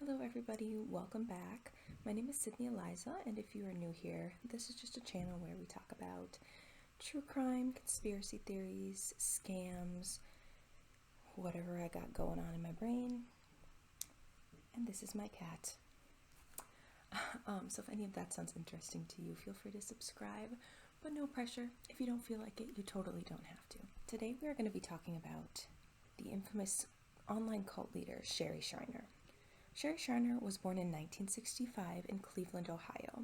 Hello everybody, welcome back. My name is Eliza, and if you are new here, this is just a channel where we talk about true crime, conspiracy theories, scams, whatever I got going on in my brain. And this is my cat. So if any of that sounds interesting to you, feel free to subscribe, but no pressure. If you don't feel like it, you totally don't have to. Today we are going to be talking about the infamous online cult leader, Sherry Shriner. Sherry Shriner was born in 1965 in Cleveland, Ohio,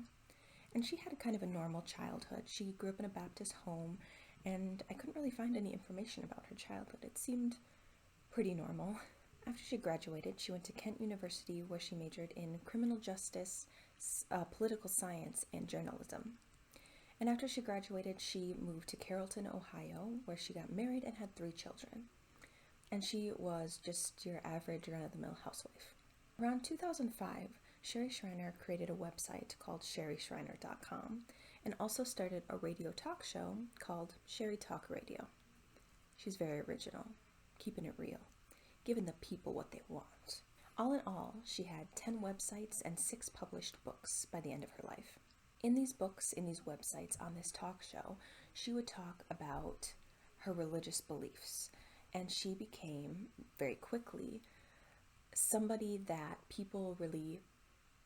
and she had kind of a normal childhood. She grew up in a Baptist home, and I couldn't really find any information about her childhood. It seemed pretty normal. After she graduated, she went to Kent University, where she majored in criminal justice, political science, and journalism. And after she graduated, she moved to Carrollton, Ohio, where she got married and had 3 children. And she was just your average run-of-the-mill housewife. Around 2005, Sherry Shriner created a website called sherryshriner.com and also started a radio talk show called Sherry Talk Radio. She's very original, keeping it real, giving the people what they want. All in all, she had 10 websites and 6 published books by the end of her life. In these books, in these websites, on this talk show, she would talk about her religious beliefs, and she became, very quickly, somebody that people really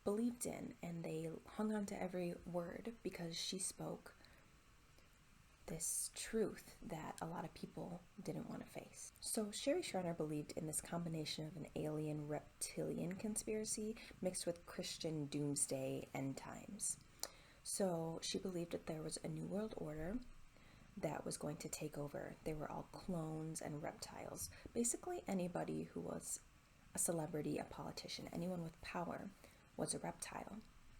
believed in, and they hung on to every word because she spoke this truth that a lot of people didn't want to face. So Sherry Shriner believed in this combination of an alien reptilian conspiracy mixed with Christian doomsday end times. So she believed that there was a new world order that was going to take over. They were all clones and reptiles. Basically anybody who was a celebrity, a politician, anyone with power was a reptile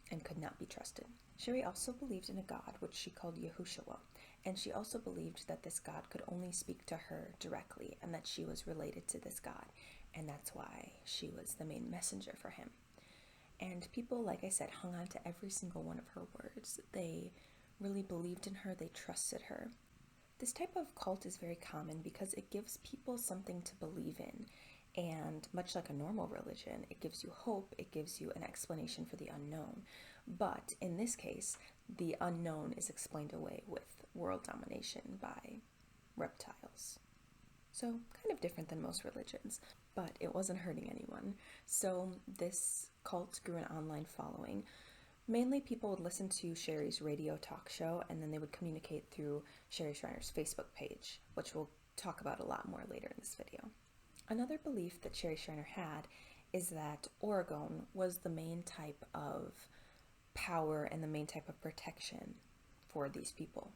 and could not be trusted. Sherry also believed in a God, which she called Yahushua, and she also believed that this God could only speak to her directly and that she was related to this God, and that's why she was the main messenger for him. And people, like I said, hung on to every single one of her words. They really believed in her, they trusted her. This type of cult is very common because it gives people something to believe in. And much like a normal religion, it gives you hope, it gives you an explanation for the unknown. But in this case, the unknown is explained away with world domination by reptiles. So kind of different than most religions, but it wasn't hurting anyone. So this cult grew an online following. Mainly people would listen to Sherry's radio talk show, and then they would communicate through Sherry Shriner's Facebook page, which we'll talk about a lot more later in this video. Another belief that Sherry Shriner had is that Oregon was the main type of power and the main type of protection for these people.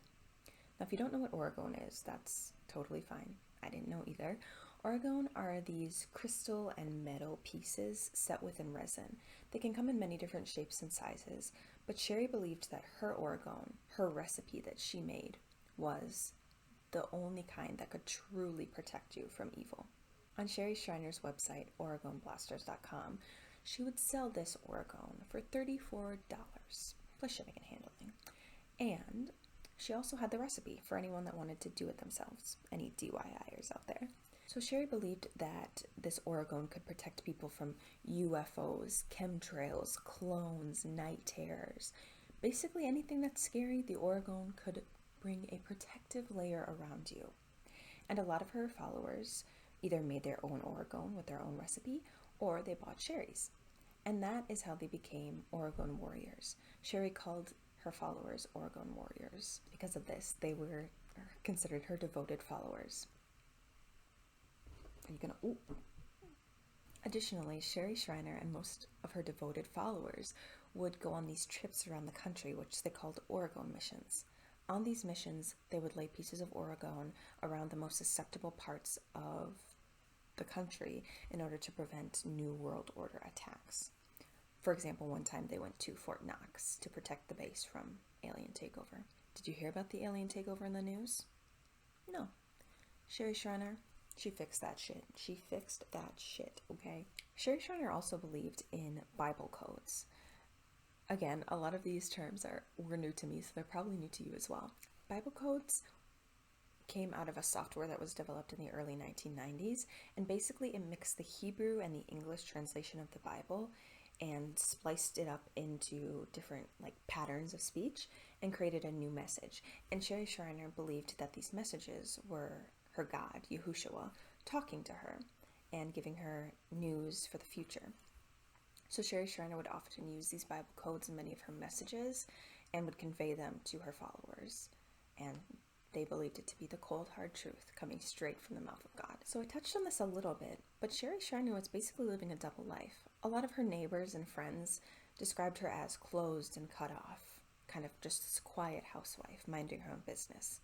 Now, if you don't know what Oregon is, that's totally fine. I didn't know either. Oregon are these crystal and metal pieces set within resin. They can come in many different shapes and sizes, but Sherry believed that her Oregon, her recipe that she made, was the only kind that could truly protect you from evil. On Sherry Shriner's website, OregonBlasters.com, she would sell this Oregon for $34 plus shipping and handling. And she also had the recipe for anyone that wanted to do it themselves, any DIYers out there. So Sherry believed that this Oregon could protect people from UFOs, chemtrails, clones, night terrors. Basically anything that's scary, the Oregon could bring a protective layer around you. And a lot of her followers either made their own Oregon with their own recipe, or they bought Sherry's. And that is how they became Oregon warriors. Sherry called her followers Oregon warriors. Because of this, they were considered her devoted followers. Are you gonna, ooh. Additionally, Sherry Shriner and most of her devoted followers would go on these trips around the country, which they called Oregon missions. On these missions, they would lay pieces of Oregon around the most susceptible parts of the country in order to prevent New World Order attacks. For example, one time they went to Fort Knox to protect the base from alien takeover. Did you hear about the alien takeover in the news? No. Sherry Shriner, she fixed that shit. She fixed that shit, okay? Sherry Shriner also believed in Bible codes. Again, a lot of these terms were new to me, so they're probably new to you as well. Bible codes came out of a software that was developed in the early 1990s, and basically it mixed the Hebrew and the English translation of the Bible and spliced it up into different patterns of speech and created a new message. And Sherry Shriner believed that these messages were her God, Yahushua, talking to her and giving her news for the future. So Sherry Shriner would often use these Bible codes in many of her messages and would convey them to her followers. And they believed it to be the cold, hard truth coming straight from the mouth of God. So I touched on this a little bit, but Sherry Shriner was basically living a double life. A lot of her neighbors and friends described her as closed and cut off, kind of just this quiet housewife, minding her own business.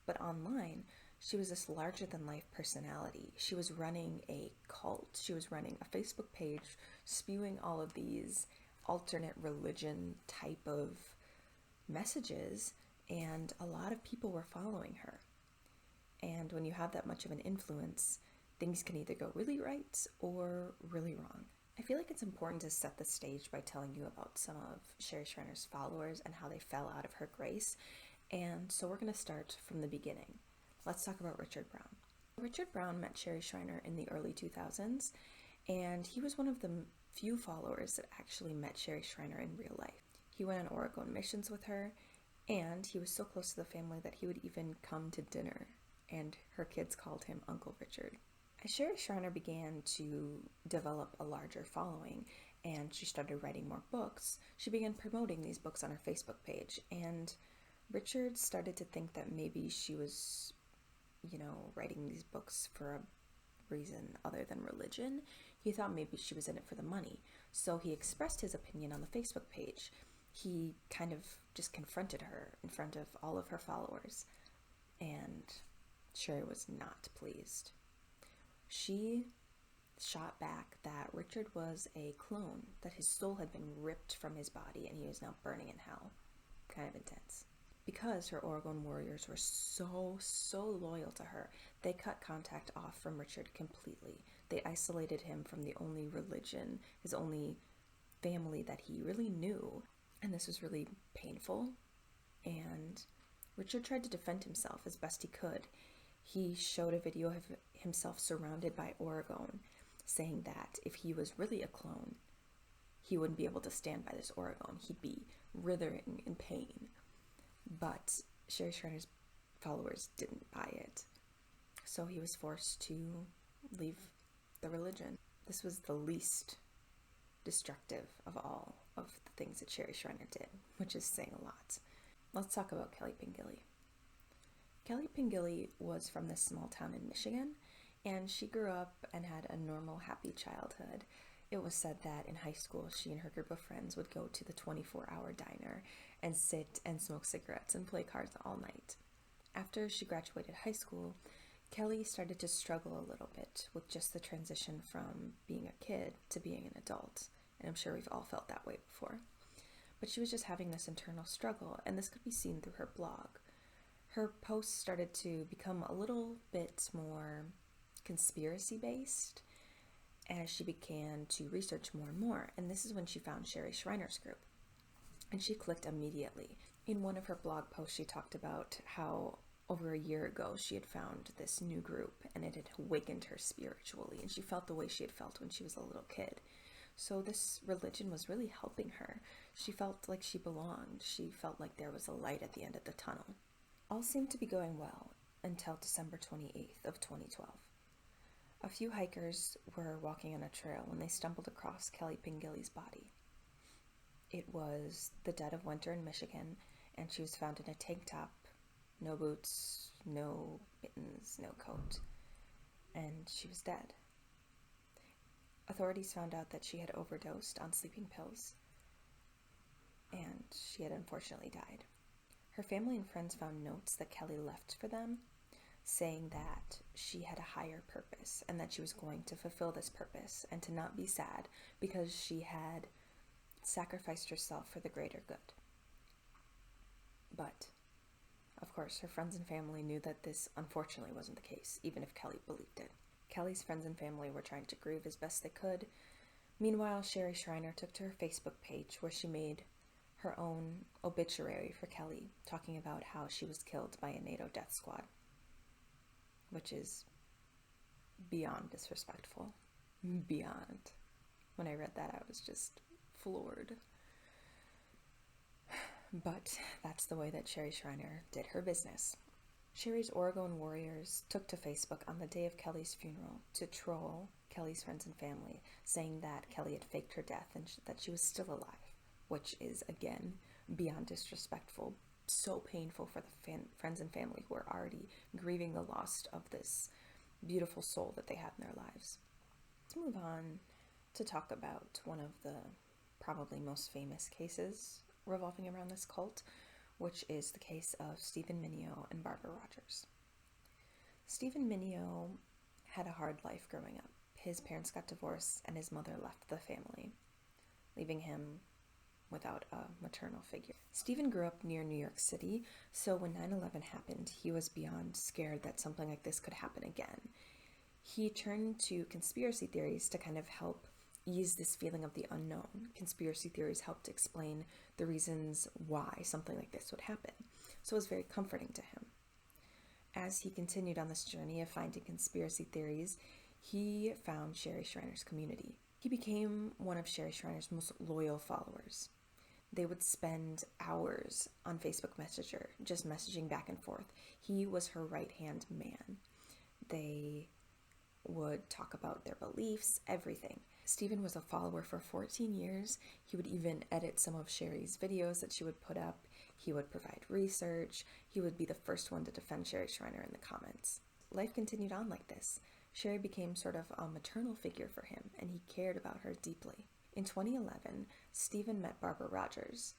But online, she was this larger-than-life personality. She was running a cult. She was running a Facebook page, spewing all of these alternate religion type of messages, and a lot of people were following her. And when you have that much of an influence, things can either go really right or really wrong. I feel like it's important to set the stage by telling you about some of Sherry Shriner's followers and how they fell out of her grace. And so we're going to start from the beginning. Let's talk about Richard Brown. Richard Brown met Sherry Shriner in the early 2000s, and he was one of the few followers that actually met Sherry Shriner in real life. He went on Oregon missions with her, and he was so close to the family that he would even come to dinner, and her kids called him Uncle Richard. As Sherry Shriner began to develop a larger following, and she started writing more books, she began promoting these books on her Facebook page, and Richard started to think that maybe she was writing these books for a reason other than religion. He thought maybe she was in it for the money. So he expressed his opinion on the Facebook page. He kind of just confronted her in front of all of her followers, and Sherry was not pleased. She shot back that Richard was a clone, that his soul had been ripped from his body and he was now burning in hell. Kind of intense. Because her Oregon warriors were so loyal to her, they cut contact off from Richard completely. They isolated him from the only religion, his only family that he really knew. And this was really painful. And Richard tried to defend himself as best he could. He showed a video of himself surrounded by Oregon, saying that if he was really a clone, he wouldn't be able to stand by this Oregon. He'd be writhing in pain. But Sherry Shriner's followers didn't buy it. So he was forced to leave the religion. This was the least destructive of all of the things that Sherry Shriner did, which is saying a lot. Let's talk about Kelly Pingilley. Kelly Pingilley was from this small town in Michigan, and she grew up and had a normal, happy childhood. It was said that in high school, she and her group of friends would go to the 24-hour diner and sit and smoke cigarettes and play cards all night. After she graduated high school, Kelly started to struggle a little bit with just the transition from being a kid to being an adult, and I'm sure we've all felt that way before. But she was just having this internal struggle, and this could be seen through her blog. Her posts started to become a little bit more conspiracy-based as she began to research more and more, and this is when she found Sherry Shriner's group. And she clicked immediately. In one of her blog posts, she talked about how over a year ago she had found this new group and it had awakened her spiritually, and she felt the way she had felt when she was a little kid. So this religion was really helping her. She felt like she belonged. She felt like there was a light at the end of the tunnel. All seemed to be going well until December 28th of 2012. A few hikers were walking on a trail when they stumbled across Kelly Pingilley's body. It was the dead of winter in Michigan, and she was found in a tank top, no boots, no mittens, no coat, and she was dead. Authorities found out that she had overdosed on sleeping pills, and she had unfortunately died. Her family and friends found notes that Kelly left for them, saying that she had a higher purpose and that she was going to fulfill this purpose and to not be sad because she had sacrificed herself for the greater good. But, of course, her friends and family knew that this unfortunately wasn't the case, even if Kelly believed it. Kelly's friends and family were trying to grieve as best they could. Meanwhile, Sherry Shriner took to her Facebook page where she made her own obituary for Kelly, talking about how she was killed by a NATO death squad. which is beyond disrespectful. Beyond. When I read that, I was just floored. But that's the way that Sherry Shriner did her business. Sherry's Oregon Warriors took to Facebook on the day of Kelly's funeral to troll Kelly's friends and family, saying that Kelly had faked her death and that she was still alive, which is, again, beyond disrespectful. So painful for the friends and family who are already grieving the loss of this beautiful soul that they had in their lives. Let's move on to talk about one of the probably most famous cases revolving around this cult, which is the case of Stephen Mineo and Barbara Rodgers. Stephen Mineo had a hard life growing up. His parents got divorced and his mother left the family, leaving him without a maternal figure. Stephen grew up near New York City, so when 9/11 happened, he was beyond scared that something like this could happen again. He turned to conspiracy theories to kind of help ease this feeling of the unknown. Conspiracy theories helped explain the reasons why something like this would happen, so it was very comforting to him. As he continued on this journey of finding conspiracy theories, he found Sherry Shriner's community. He became one of Sherry Shriner's most loyal followers. They would spend hours on Facebook Messenger, just messaging back and forth. He was her right-hand man. They would talk about their beliefs, everything. Stephen was a follower for 14 years. He would even edit some of Sherry's videos that she would put up. He would provide research. He would be the first one to defend Sherry Shriner in the comments. Life continued on like this. Sherry became sort of a maternal figure for him, and he cared about her deeply. In 2011, Stephen met Barbara Rodgers.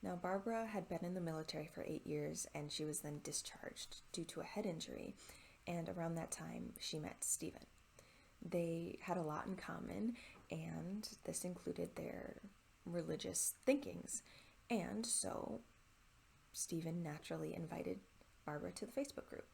Now, Barbara had been in the military for 8 years, and she was then discharged due to a head injury, and around that time, she met Stephen. They had a lot in common, and this included their religious thinkings, and so Stephen naturally invited Barbara to the Facebook group.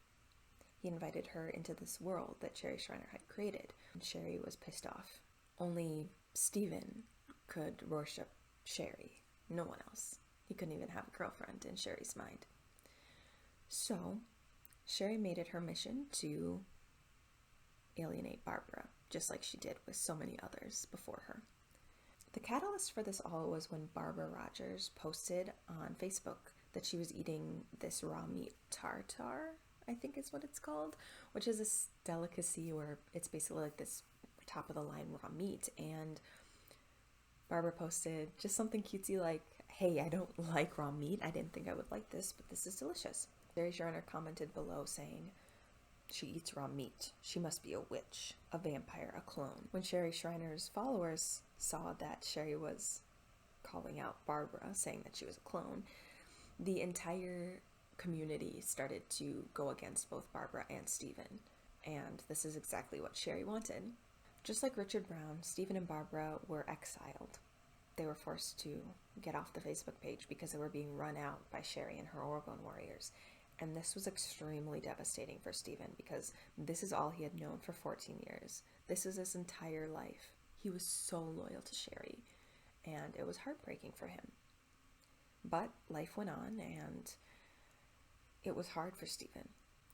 He invited her into this world that Sherry Shriner had created, and Sherry was pissed off. Only Stephen could worship Sherry, no one else. He couldn't even have a girlfriend in Sherry's mind. So, Sherry made it her mission to alienate Barbara, just like she did with so many others before her. The catalyst for this all was when Barbara Rodgers posted on Facebook that she was eating this raw meat tartare, I think is what it's called, which is this delicacy where it's basically like this top of the line raw meat. And Barbara posted just something cutesy like, "Hey, I don't like raw meat. I didn't think I would like this, but this is delicious." Sherry Shriner commented below saying, "She eats raw meat. She must be a witch, a vampire, a clone." When Sherry Shriner's followers saw that Sherry was calling out Barbara, saying that she was a clone, the entire community started to go against both Barbara and Stephen. And this is exactly what Sherry wanted. Just like Richard Brown, Stephen and Barbara were exiled. They were forced to get off the Facebook page because they were being run out by Sherry and her Oregon Warriors. And this was extremely devastating for Stephen because this is all he had known for 14 years. This is his entire life. He was so loyal to Sherry, and it was heartbreaking for him. But life went on, and it was hard for Stephen,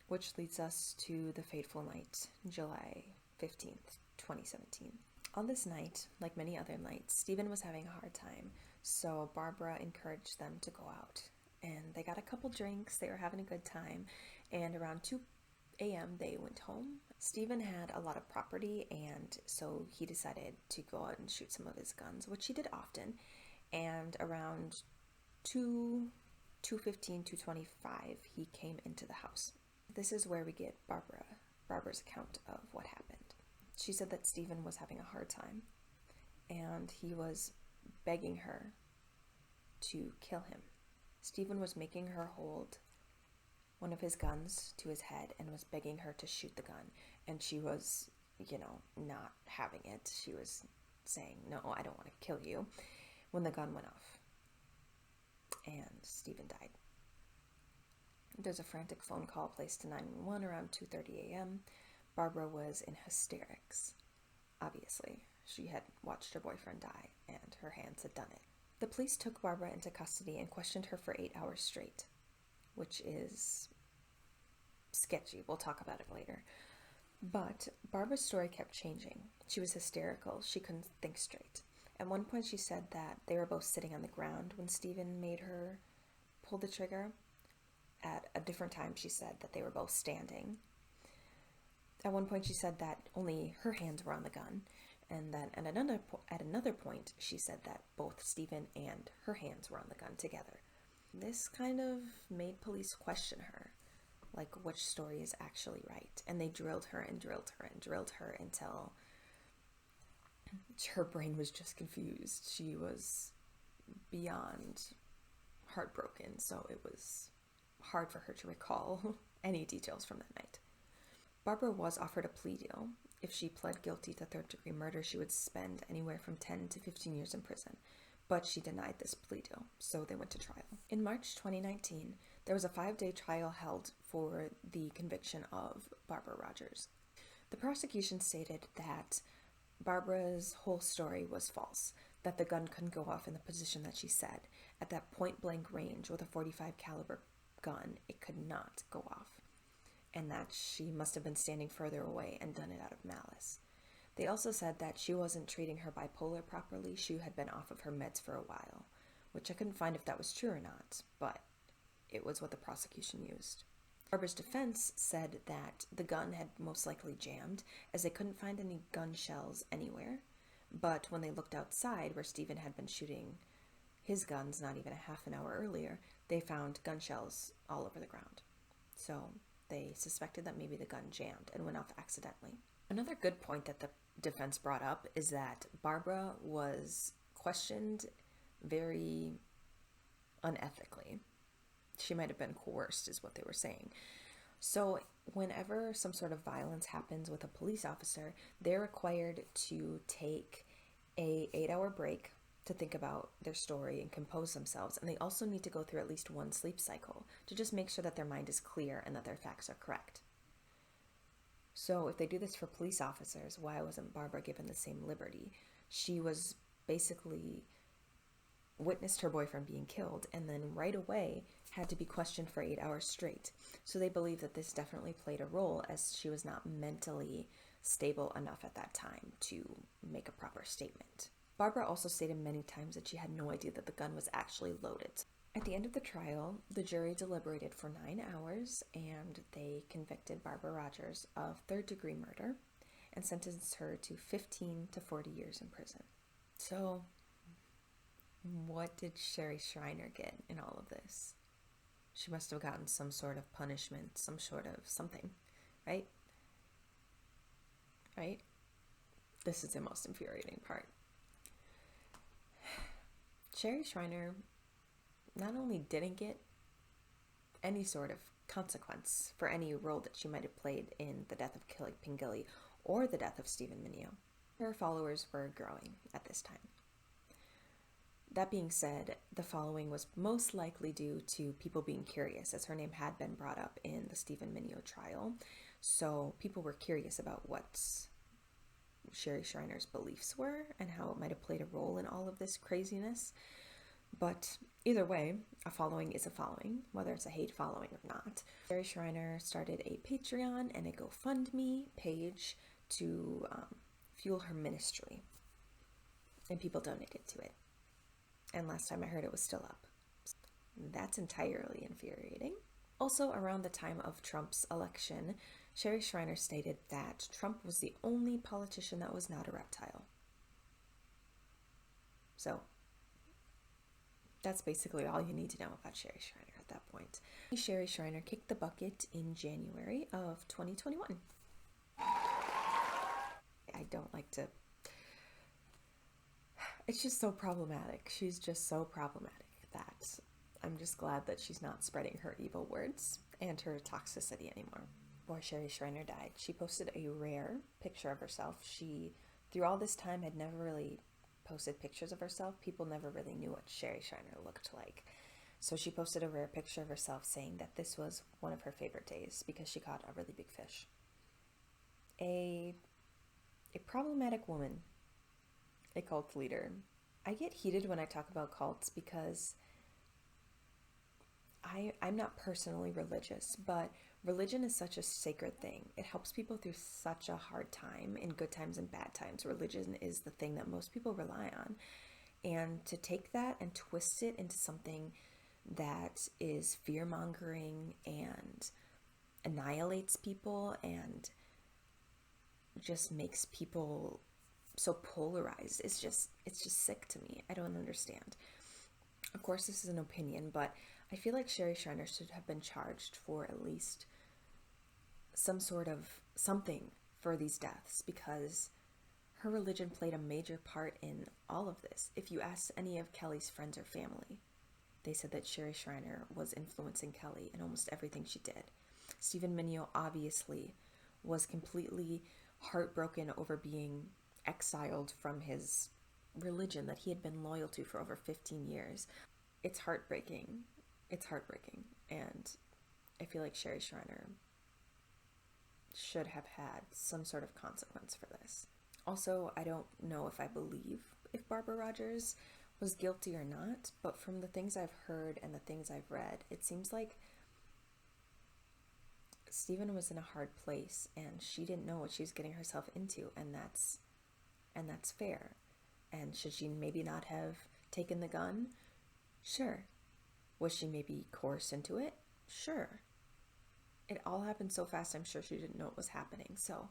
which leads us to the fateful night, July 15th, 2017. On this night, like many other nights, Stephen was having a hard time, so Barbara encouraged them to go out. And they got a couple drinks, they were having a good time, and around 2 a.m. they went home. Stephen had a lot of property, and so he decided to go out and shoot some of his guns, which he did often. And around 2:15, 2:25, he came into the house. This is where we get Barbara's account of what happened. She said that Stephen was having a hard time, and he was begging her to kill him. Stephen was making her hold one of his guns to his head and was begging her to shoot the gun. And she was, not having it. She was saying, "No, I don't want to kill you," when the gun went off. And Stephen died. There's a frantic phone call placed to 911 around 2:30 a.m. Barbara was in hysterics. Obviously, she had watched her boyfriend die, and her hands had done it. The police took Barbara into custody and questioned her for 8 hours straight, which is sketchy. We'll talk about it later. But Barbara's story kept changing. She was hysterical. She couldn't think straight. At one point, she said that they were both sitting on the ground when Stephen made her pull the trigger. At a different time, she said that they were both standing. At one point, she said that only her hands were on the gun. And then at another point, she said that both Stephen and her hands were on the gun together. This kind of made police question her, like which story is actually right. And they drilled her and drilled her and drilled her until her brain was just confused. She was beyond heartbroken, so it was hard for her to recall any details from that night. Barbara was offered a plea deal. If she pled guilty to third-degree murder, she would spend anywhere from 10 to 15 years in prison. But she denied this plea deal, so they went to trial. In March 2019, there was a 5-day trial held for the conviction of Barbara Rodgers. The prosecution stated that Barbara's whole story was false, that the gun couldn't go off in the position that she said. At that point-blank range with a .45 caliber gun, it could not go off, and that she must have been standing further away and done it out of malice. They also said that she wasn't treating her bipolar properly. She had been off of her meds for a while, which I couldn't find if that was true or not, but it was what the prosecution used. Barbara's defense said that the gun had most likely jammed, as they couldn't find any gun shells anywhere, but when they looked outside where Stephen had been shooting his guns not even a half an hour earlier, they found gun shells all over the ground. So they suspected that maybe the gun jammed and went off accidentally. Another good point that the defense brought up is that Barbara was questioned very unethically. She might have been coerced, is what they were saying. So whenever some sort of violence happens with a police officer, they're required to take a 8-hour break to think about their story and compose themselves. And they also need to go through at least one sleep cycle to just make sure that their mind is clear and that their facts are correct. So if they do this for police officers, why wasn't Barbara given the same liberty? She was basically witnessed her boyfriend being killed and then right away had to be questioned for 8 hours straight. So they believe that this definitely played a role, as she was not mentally stable enough at that time to make a proper statement. Barbara also stated many times that she had no idea that the gun was actually loaded. At the end of the trial, the jury deliberated for 9 hours and they convicted Barbara Rodgers of third-degree murder and sentenced her to 15 to 40 years in prison. So, what did Sherry Schreiner get in all of this? She must have gotten some sort of punishment, some sort of something, right? Right? This is the most infuriating part. Sherry Schreiner not only didn't get any sort of consequence for any role that she might have played in the death of Pingilley or the death of Stephen Mineo, her followers were growing at this time. That being said, the following was most likely due to people being curious, as her name had been brought up in the Stephen Mineo trial. So people were curious about what Sherry Schreiner's beliefs were and how it might have played a role in all of this craziness. But either way, a following is a following, whether it's a hate following or not. Sherry Schreiner started a Patreon and a GoFundMe page to fuel her ministry, and people donated to it. And last time I heard, it was still up. That's entirely infuriating. Also, around the time of Trump's election, Sherry Schreiner stated that Trump was the only politician that was not a reptile. So, that's basically all you need to know about Sherry Schreiner at that point. Sherry Schreiner kicked the bucket in January of 2021. I don't like to... It's just so problematic. She's just so problematic that I'm just glad that she's not spreading her evil words and her toxicity anymore. Before Sherry Schreiner died, she posted a rare picture of herself. She, through all this time, had never really posted pictures of herself. People never really knew what Sherry Schreiner looked like. So she posted a rare picture of herself saying that this was one of her favorite days because she caught a really big fish. A problematic woman. A cult leader. I get heated when I talk about cults because I'm not personally religious, but Religion is such a sacred thing. It helps people through such a hard time, in good times and bad times. Religion is the thing that most people rely on. And to take that and twist it into something that is fear-mongering and annihilates people and just makes people so polarized, it's just sick to me. I don't understand. Of course, this is an opinion, but I feel like Sherry Shriner should have been charged for at least some sort of something for these deaths, because her religion played a major part in all of this. If you ask any of Kelly's friends or family, they said that Sherry Shriner was influencing Kelly in almost everything she did. Stephen Mineo obviously was completely heartbroken over being exiled from his religion that he had been loyal to for over 15 years. It's heartbreaking. It's heartbreaking. And I feel like Sherry Shriner should have had some sort of consequence for this. Also, I don't know if I believe if Barbara Rodgers was guilty or not, but from the things I've heard and the things I've read, it seems like Stephen was in a hard place and she didn't know what she was getting herself into, and that's fair. And should she maybe not have taken the gun? Sure. Was she maybe coerced into it? Sure. It all happened so fast, I'm sure she didn't know it was happening. So,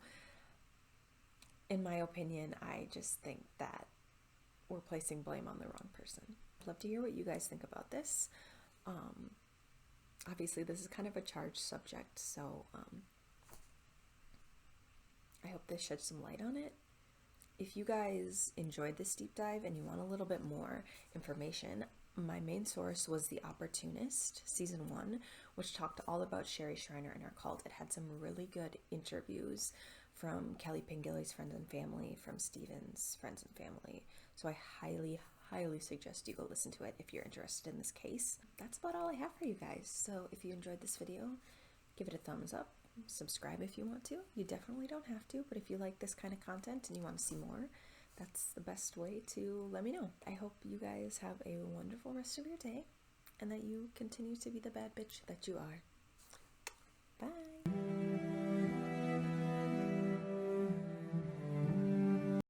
in my opinion, I just think that we're placing blame on the wrong person. I'd love to hear what you guys think about this. Obviously, this is kind of a charged subject, so I hope this sheds some light on it. If you guys enjoyed this deep dive and you want a little bit more information, my main source was The Opportunist, Season 1, which talked all about Sherry Shriner and her cult. It had some really good interviews from Kelly Pingilley's friends and family, from Stephen's friends and family. So I highly suggest you go listen to it if you're interested in this case. That's about all I have for you guys. So if you enjoyed this video, give it a thumbs up. Subscribe if you want to. You definitely don't have to, but if you like this kind of content and you want to see more, that's the best way to let me know. I hope you guys have a wonderful rest of your day and that you continue to be the bad bitch that you are. Bye.